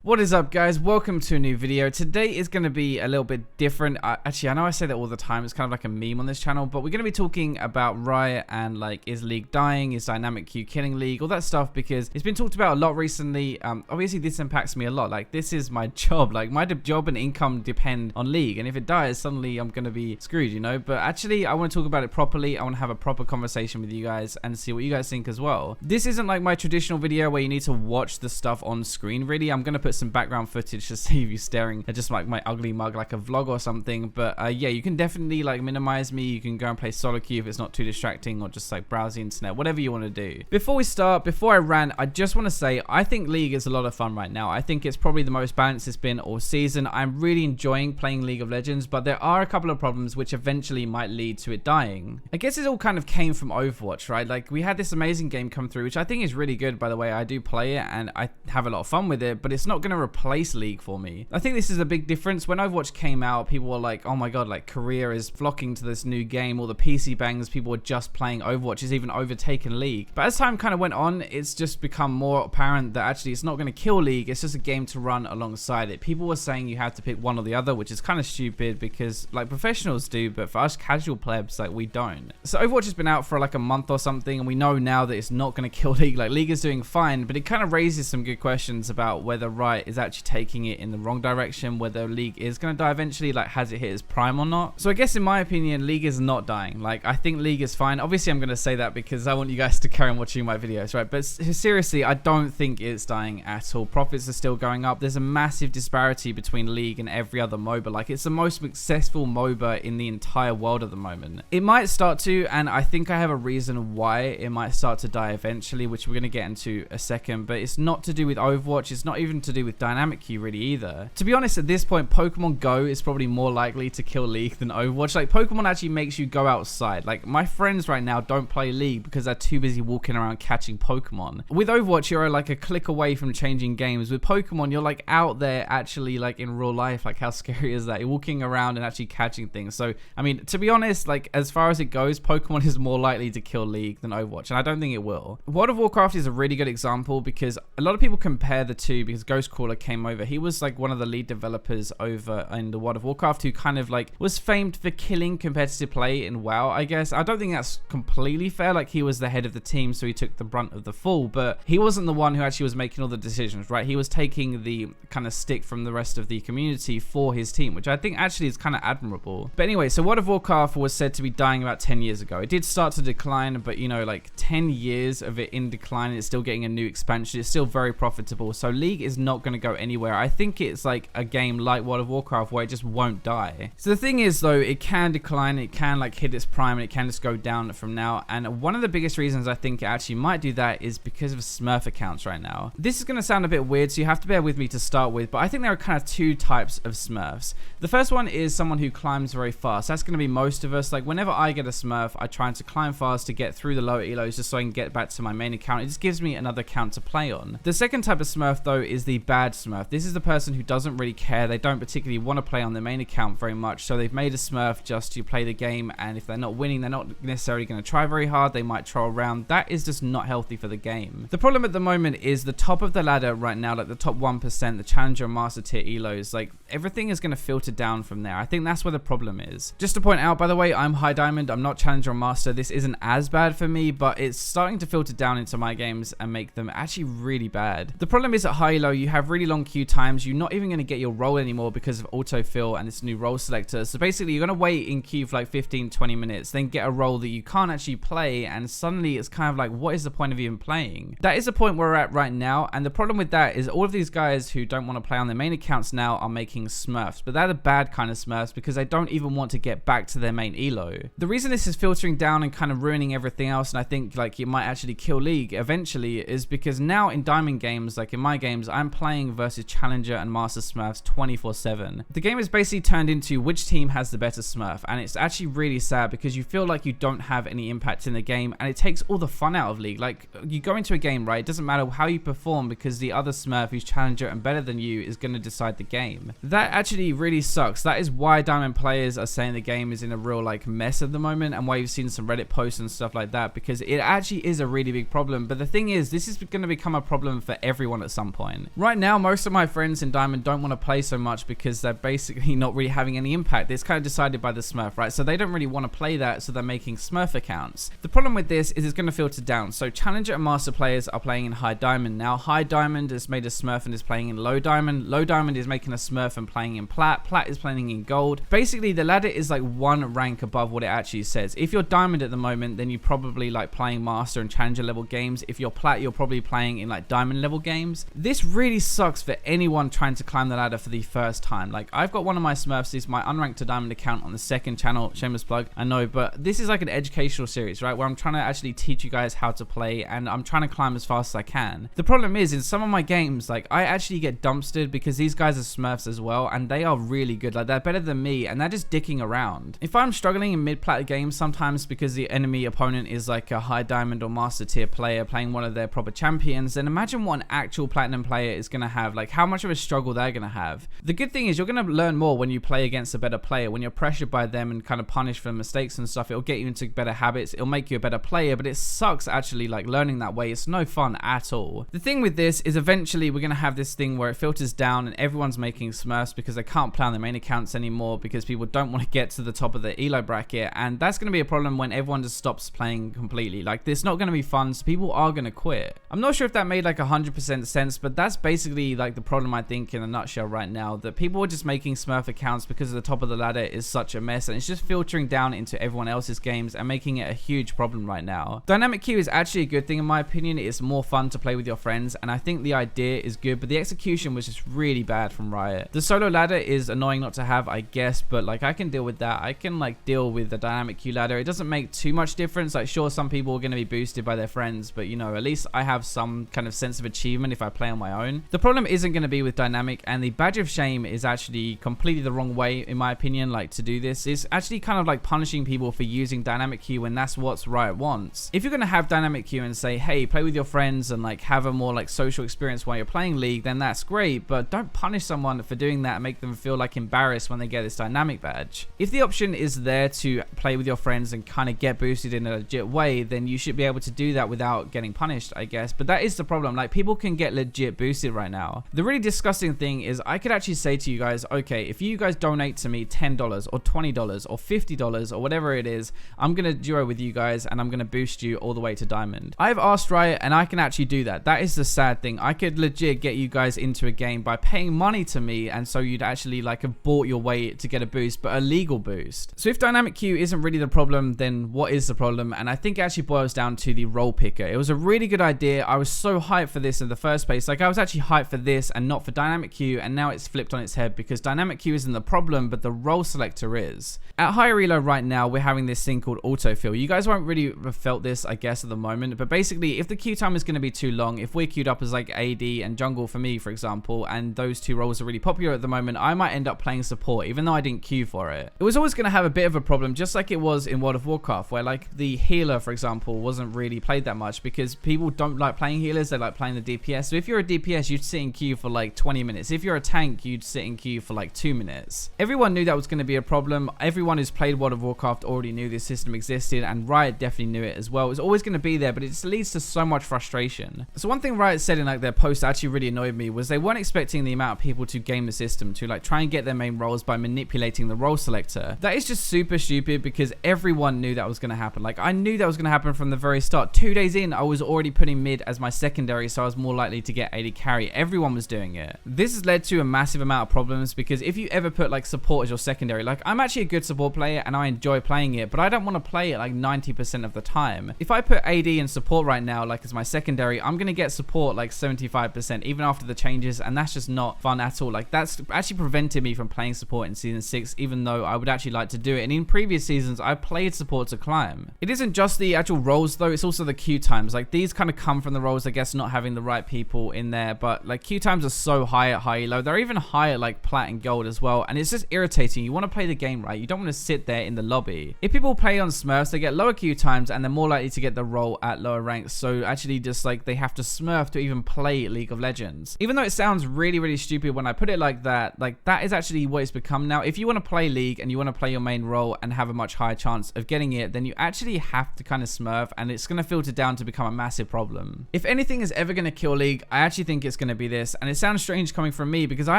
What is up, guys? Welcome to a new video. Today is going to be a little bit different. Actually, I know I say that all the time. It's kind of like a meme on this channel, but we're going to be talking about Riot and like, is League dying? Is dynamic queue killing League? All that stuff, because it's been talked about a lot recently. Obviously, this impacts me a lot. Like, this is my job. Like, my job and income depend on League, and if it dies, suddenly I'm going to be screwed, you know? But actually, I want to talk about it properly. I want to have a proper conversation with you guys and see what you guys think as well. This isn't like my traditional video where you need to watch the stuff on screen, really. I'm going to put some background footage to save you staring at just like my ugly mug like a vlog or something. But yeah, you can definitely like minimize me. You can go and play solo queue if it's not too distracting, or just like browse the internet, whatever you want to do. Before we start, before I rant, I just want to say I think League is a lot of fun right now. I think it's probably the most balanced it's been all season. I'm really enjoying playing League of Legends, but there are a couple of problems which eventually might lead to it dying. I guess it all kind of came from Overwatch, right? Like, we had this amazing game come through, which I think is really good, by the way. I do play it and I have a lot of fun with it, but it's not going to replace League for me. I think this is a big difference. When Overwatch came out, people were like, oh my god, like Korea is flocking to this new game. All the PC bangs, people were just playing Overwatch, has even overtaken League. But as time kind of went on, it's just become more apparent that actually it's not going to kill League. It's just a game to run alongside it. People were saying you have to pick one or the other, which is kind of stupid because like professionals do, but for us casual plebs, like, we don't. So Overwatch has been out for like a month or something, and we know now that it's not going to kill League. Like, League is doing fine, but it kind of raises some good questions about whether Riot is actually taking it in the wrong direction, whether League is going to die eventually, like, has it hit its prime or not. So I guess in my opinion, League is not dying. Like, I think League is fine. Obviously, I'm going to say that because I want you guys to carry on watching my videos, right? But seriously, I don't think it's dying at all. Profits are still going up. There's a massive disparity between League and every other MOBA. Like, it's the most successful MOBA in the entire world at the moment. It might start to, and I think I have a reason why it might start to die eventually, which we're going to get into a second, but it's not to do with Overwatch. It's not even to do with dynamic queue really either. To be honest, at this point, Pokemon Go is probably more likely to kill League than Overwatch. Like, Pokemon actually makes you go outside. Like, my friends right now don't play League because they're too busy walking around catching Pokemon. With Overwatch, you're like a click away from changing games. With Pokemon, you're like out there actually, like, in real life. Like, how scary is that? You're walking around and actually catching things. So, I mean, to be honest, like, as far as it goes, Pokemon is more likely to kill League than Overwatch, and I don't think it will. World of Warcraft is a really good example because a lot of people compare the two, because Ghostcrawler came over. He was like one of the lead developers over in the World of Warcraft who kind of like was famed for killing competitive play in WoW, I guess. I don't think that's completely fair. Like, he was the head of the team, so he took the brunt of the fall, but he wasn't the one who actually was making all the decisions, right? He was taking the kind of stick from the rest of the community for his team, which I think actually is kind of admirable. But anyway, so World of Warcraft was said to be dying about 10 years ago. It did start to decline, but you know, like 10 years of it in decline, it's still getting a new expansion. It's still very profitable. So League is not going to go anywhere. I think it's like a game like World of Warcraft where it just won't die. So the thing is, though, it can decline, it can like hit its prime, and it can just go down from now. And one of the biggest reasons I think it actually might do that is because of Smurf accounts right now. This is going to sound a bit weird, so you have to bear with me to start with, but I think there are kind of two types of Smurfs. The first one is someone who climbs very fast. That's going to be most of us. Like, whenever I get a Smurf, I try to climb fast to get through the lower elos just so I can get back to my main account. It just gives me another account to play on. The second type of Smurf, though, is the bad Smurf. This is the person who doesn't really care. They don't particularly want to play on their main account very much, so they've made a Smurf just to play the game, and if they're not winning, they're not necessarily going to try very hard. They might troll around. That is just not healthy for the game. The problem at the moment is the top of the ladder right now, like the top 1%, the Challenger and Master Tier elos, like everything is going to filter down from there. I think that's where the problem is. Just to point out, by the way, I'm High Diamond. I'm not Challenger or Master. This isn't as bad for me, but it's starting to filter down into my games and make them actually really bad. The problem is at high elo, you have really long queue times. You're not even going to get your role anymore because of autofill and this new role selector. So basically, you're going to wait in queue for like 15-20 minutes, then get a role that you can't actually play, and suddenly it's kind of like, what is the point of even playing? That is the point where we're at right now, and the problem with that is all of these guys who don't want to play on their main accounts now are making Smurfs, but they're the bad kind of Smurfs because they don't even want to get back to their main elo. The reason this is filtering down and kind of ruining everything else, and I think like it might actually kill League eventually, is because now in Diamond games, like in my games, I'm playing versus Challenger and Master Smurfs 24/7. The game is basically turned into which team has the better Smurf, and it's actually really sad because you feel like you don't have any impact in the game, and it takes all the fun out of League. Like, you go into a game, right, it doesn't matter how you perform because the other Smurf who's Challenger and better than you is going to decide the game. That actually really sucks. That is why Diamond players are saying the game is in a real like mess at the moment, and why you've seen some Reddit posts and stuff like that, because it actually is a really big problem. But the thing is, this is going to become a problem for everyone at some point. Right right now, most of my friends in Diamond don't want to play so much because they're basically not really having any impact. It's kind of decided by the Smurf, right? So they don't really want to play that, so they're making Smurf accounts. The problem with this is it's going to filter down. So Challenger and Master players are playing in High Diamond. Now, High Diamond has made a Smurf and is playing in Low Diamond. Low Diamond is making a Smurf and playing in Plat. Plat is playing in Gold. Basically, the ladder is like one rank above what it actually says. If you're Diamond at the moment, then you're probably like playing Master and Challenger level games. If you're Plat, you're probably playing in like Diamond level games. This really sucks for anyone trying to climb the ladder for the first time. Like, I've got one of my Smurfs, is my unranked to Diamond account on the second channel, shameless plug, I know, but this is like an educational series, right, where I'm trying to actually teach you guys how to play, and I'm trying to climb as fast as I can. The problem is, in some of my games, like, I actually get dumpstered because these guys are Smurfs as well, and they are really good. Like, they're better than me, and they're just dicking around. If I'm struggling in mid-plat games sometimes because the enemy opponent is like a High Diamond or Master tier player playing one of their proper champions, then imagine what an actual Platinum player is going to have, like how much of a struggle they're going to have. The good thing is you're going to learn more when you play against a better player. When you're pressured by them and kind of punished for mistakes and stuff, it'll get you into better habits, it'll make you a better player, but it sucks actually like learning that way. It's no fun at all. The thing with this is eventually we're going to have this thing where it filters down and everyone's making Smurfs because they can't play on their main accounts anymore because people don't want to get to the top of the elo bracket, and that's going to be a problem when everyone just stops playing completely. Like, it's not going to be fun, so people are going to quit. I'm not sure if that made like 100% sense, but that's basically like the problem I think in a nutshell right now, that people are just making Smurf accounts because the top of the ladder is such a mess, and it's just filtering down into everyone else's games and making it a huge problem right now. Dynamic queue is actually a good thing in my opinion. It's more fun to play with your friends, and I think the idea is good, but the execution was just really bad from Riot. The solo ladder is annoying not to have, I guess, but like I can deal with that. I can like deal with the dynamic queue ladder. It doesn't make too much difference. Like, sure, some people are going to be boosted by their friends, but you know, at least I have some kind of sense of achievement if I play on my own. The problem isn't going to be with dynamic, and the badge of shame is actually completely the wrong way in my opinion, like to do this. It's actually kind of like punishing people for using dynamic queue when that's what Riot wants. If you're going to have dynamic queue and say, hey, play with your friends and like have a more like social experience while you're playing League, then that's great, but don't punish someone for doing that and make them feel like embarrassed when they get this dynamic badge. If the option is there to play with your friends and kind of get boosted in a legit way, then you should be able to do that without getting punished, I guess. But that is the problem. Like, people can get legit boosted right now. The really disgusting thing is I could actually say to you guys, okay, if you guys donate to me $10 or $20 or $50 or whatever it is, I'm gonna duo with you guys and I'm gonna boost you all the way to Diamond. I've asked Riot and I can actually do that. That is the sad thing. I could legit get you guys into a game by paying money to me, and so you'd actually like have bought your way to get a boost, but a legal boost. So if dynamic queue isn't really the problem, then what is the problem? And I think it actually boils down to the role picker. It was a really good idea. I was so hyped for this in the first place. Like, I was actually hyped for this and not for dynamic queue, and now it's flipped on its head because dynamic queue isn't the problem, but the role selector is. At higher elo right now, we're having this thing called autofill. You guys won't really have felt this, I guess, at the moment, but basically if the queue time is going to be too long, if we're queued up as like AD and jungle for me, for example, and those two roles are really popular at the moment, I might end up playing support even though I didn't queue for it. It was always going to have a bit of a problem, just like it was in World of Warcraft, where like the healer, for example, wasn't really played that much because people don't like playing healers, they like playing the DPS. So if you're a DPS, you'd sit in queue for like 20 minutes. If you're a tank, you'd sit in queue for like 2 minutes. Everyone knew that was going to be a problem. Everyone who's played World of Warcraft already knew this system existed, and Riot definitely knew it as well. It was always going to be there, but it just leads to so much frustration. So one thing Riot said in like their post that actually really annoyed me was they weren't expecting the amount of people to game the system, to like try and get their main roles by manipulating the role selector. That is just super stupid because everyone knew that was going to happen. Like, I knew that was going to happen from the very start. 2 days in, I was already putting mid as my secondary, so I was more likely to get AD carry. Everyone was doing it. This has led to a massive amount of problems because if you ever put like support as your secondary, like I'm actually a good support player and I enjoy playing it, but I don't want to play it like 90% of the time. If I put AD and support right now like as my secondary, I'm going to get support like 75% even after the changes, and that's just not fun at all. Like, that's actually prevented me from playing support in season 6, even though I would actually like to do it. And in previous seasons, I played support to climb. It isn't just the actual roles though, it's also the queue times. Like, these kind of come from the roles, I guess, not having the right people in there, but like queue times are so high at high elo. They're even higher like plat and gold as well, and it's just irritating. You want to play the game right, you don't want to sit there in the lobby. If people play on Smurfs, they get lower queue times and they're more likely to get the role at lower ranks, so actually just like they have to Smurf to even play League of Legends. Even though it sounds really stupid when I put it like that is actually what it's become now. If you want to play League and you want to play your main role and have a much higher chance of getting it, then you actually have to kind of Smurf, and it's going to filter down to become a massive problem. If anything is ever going to kill League, I actually think it's going to be this. And it sounds strange coming from me because I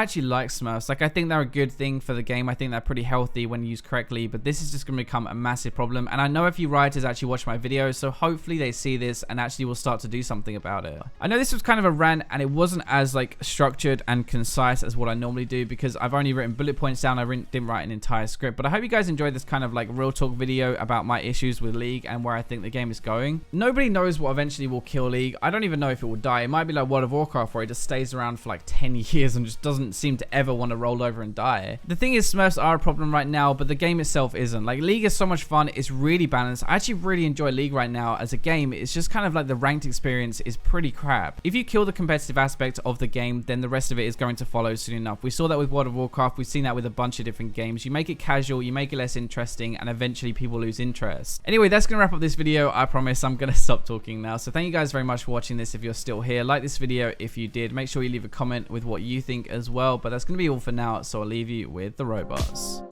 actually like Smurfs. Like, I think they're a good thing for the game. I think they're pretty healthy when used correctly, but this is just going to become a massive problem. And I know a few rioters actually watch my videos, so hopefully they see this and actually will start to do something about it. I know this was kind of a rant and it wasn't as like structured and concise as what I normally do because I've only written bullet points down. I didn't write an entire script, but I hope you guys enjoyed this kind of like real talk video about my issues with League and where I think the game is going. Nobody knows what eventually will kill League. I don't even know if it will die. It might be like World of Warcraft where it just stays around for like 10 years and just doesn't seem to ever want to roll over and die. The thing is, Smurfs are a problem right now, but the game itself isn't. Like, League is so much fun. It's really balanced. I actually really enjoy League right now as a game. It's just kind of like the ranked experience is pretty crap. If you kill the competitive aspect of the game, then the rest of it is going to follow soon enough. We saw that with World of Warcraft. We've seen that with a bunch of different games. You make it casual, you make it less interesting, and eventually people lose interest. Anyway, that's going to wrap up this video. I promise I'm going to stop talking now. So thank you guys very much for watching this if you're still here. Like this video if you did. Make sure you leave a comment with what you think as well. But that's going to be all for now, so I'll leave you with the robots.